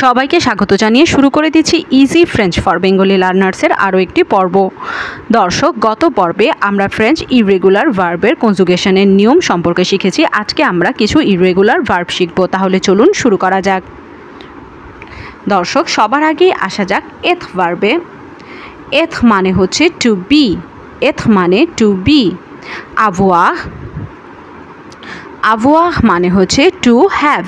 সবাইকে স্বাগত জানিয়ে শুরু করে দিচ্ছি ইজি ফ্রেঞ্চ ফর বেঙ্গলি লার্নার্সের আরও একটি পর্ব। দর্শক, গত পর্বে আমরা ফ্রেঞ্চ ইরেগুলার ভার্বের কনজুগেশনের নিয়ম সম্পর্কে শিখেছি। আজকে আমরা কিছু ইরেগুলার ভার্ব শিখব। তাহলে চলুন শুরু করা যাক। দর্শক, সবার আগেই আসা যাক এথ ভার্বে। এথ মানে হচ্ছে টু বি। এথ মানে টু বি। আভোয়াহ, আভোয়াহ মানে হচ্ছে টু হ্যাভ।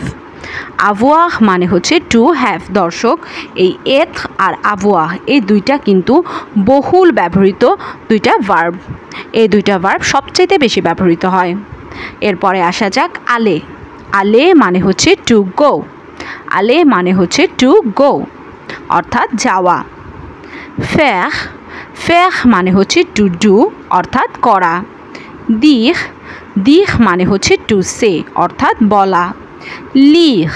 আভোয়াহ মানে হচ্ছে টু হ্যাভ। দর্শক, এই এথ আর আভোয়াহ এই দুইটা কিন্তু বহুল ব্যবহৃত দুইটা ভার্ব। এই দুইটা ভার্ব সবচেয়ে বেশি ব্যবহৃত হয়। এরপরে আসা যাক আলে। আলে মানে হচ্ছে টু গো। আলে মানে হচ্ছে টু গো অর্থাৎ যাওয়া। ফের, ফের মানে হচ্ছে টু ডু অর্থাৎ করা। দিহ, দিহ মানে হচ্ছে টু সে অর্থাৎ বলা। লিহ,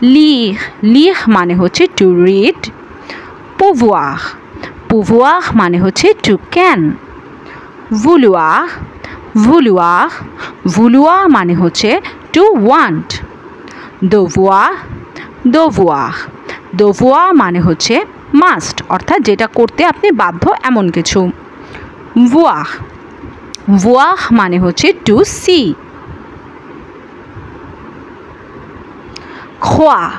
লিহ, লিহ মানে হচ্ছে টু রিড। pouvoir, pouvoir মানে হচ্ছে to can. vouloir, vouloir, vouloir মানে হচ্ছে to want. devoir, devoir, devoir মানে হচ্ছে মাস্ট অর্থাৎ যেটা করতে আপনি বাধ্য এমন কিছু। voir, voir মানে হচ্ছে টু সি। croire,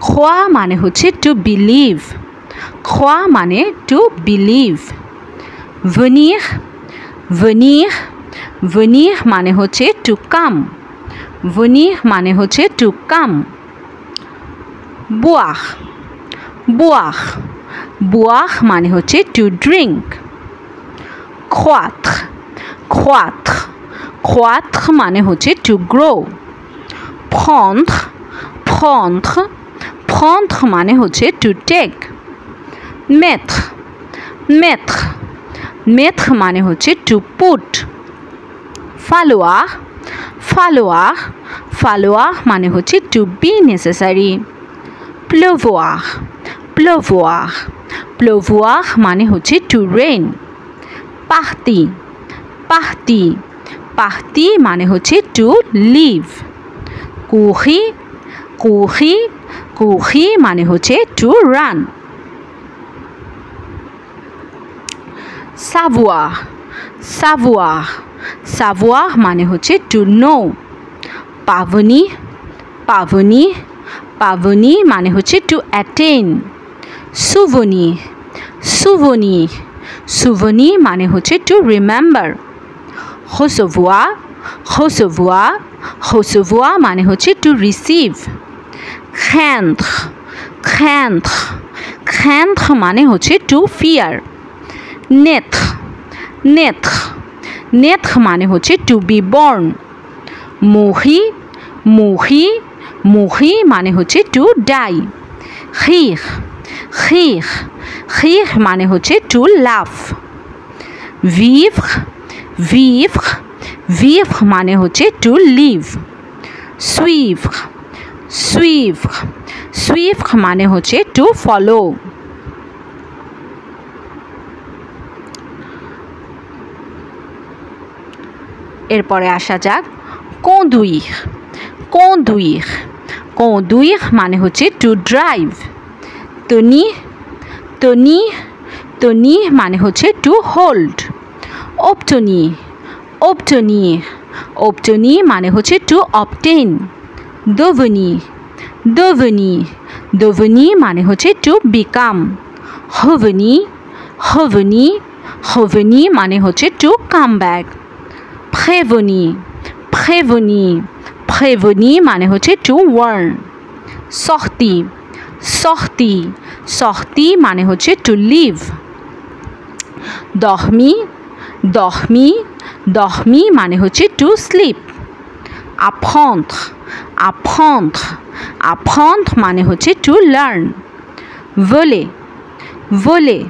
croire মানে হচ্ছে টু বিলিভ। croire মানে to believe. venir, venir, venir মানে হচ্ছে টু কাম। venir মানে হচ্ছে to come. boire, boire, boire মানে হচ্ছে to drink. croître, croître, croître মানে হচ্ছে to grow. prendre, prendre, prendre মানে হচ্ছে to take. mettre, mettre, mettre মানে হচ্ছে to put. falloir, falloir, falloir মানে হচ্ছে to be necessary. pleuvoir, pleuvoir, pleuvoir মানে হচ্ছে to rain. partir, partir, partir মানে হচ্ছে to leave. courir, courir, courir মানে হচ্ছে to run. savoir, savoir, savoir মানে হচ্ছে to know. parvenir, parvenir, parvenir মানে হচ্ছে to attain. souvenir, souvenir, souvenir মানে হচ্ছে to remember. recevoir, recevoir, recevoir মানে হচ্ছে to receive. craindre, craindre, craindre মানে হচ্ছে two fear. naître, naître, naître মানে হচ্ছে to be born. mourir, mourir, mourir মানে হচ্ছে to die. rire, rire, rire মানে হচ্ছে টু লাফ। vivre, vivre, vivre মানে হচ্ছে to live. suivre, suivre, suivre মানে হচ্ছে টু ফলো। এরপরে আসা যাক conduire, conduire, conduire মানে হচ্ছে to drive. tenir, tenir, tenir মানে হচ্ছে to hold. obtenir, obtenir, obtenir মানে হচ্ছে to obtain। devenir, devenir, devenir মানে হচ্ছে to become. revenir, revenir, revenir মানে হচ্ছে to come back. prévenir, prévenir, prévenir মানে হচ্ছে to warn. sortir, sortir, sortir মানে হচ্ছে to leave. dormir, dormir, dormir মানে হচ্ছে to sleep. apprendre, apprendre, apprendre মানে হচ্ছে to learn. voler, voler,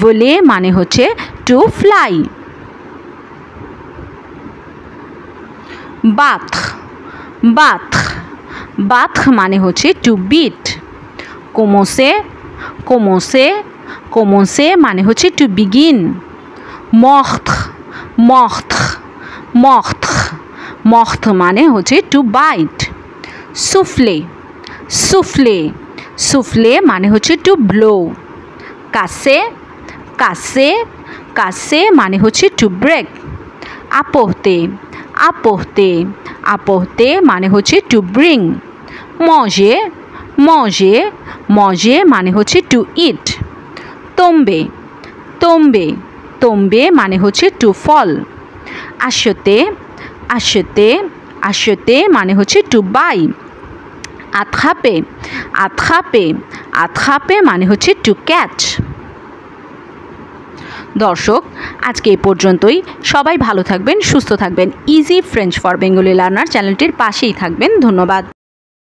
voler মানে হচ্ছে to fly. battre, battre, battre মানে হচ্ছে to beat. commencer, commencer, commencer মানে হচ্ছে to begin. mordre, mordre, mordre, mordre মানে হচ্ছে টু বাইট। souffler, সুফলে সুফলে মানে হচ্ছে টু ব্লো। কাছে কাছে কাছে মানে হচ্ছে to break. apporter apporter apporter মানে হচ্ছে to bring. manger manger manger মানে হচ্ছে to eat. tomber tomber tomber মানে হচ্ছে to fall. acheter acheter acheter মানে হচ্ছে to buy. attraper attraper attraper মানে হচ্ছে টু ক্যাচ। দর্শক আজকে এই পর্যন্তই। সবাই ভালো থাকবেন, সুস্থ থাকবেন। Easy French for Bengali learner চ্যানেলটির পাশেই থাকবেন। ধন্যবাদ।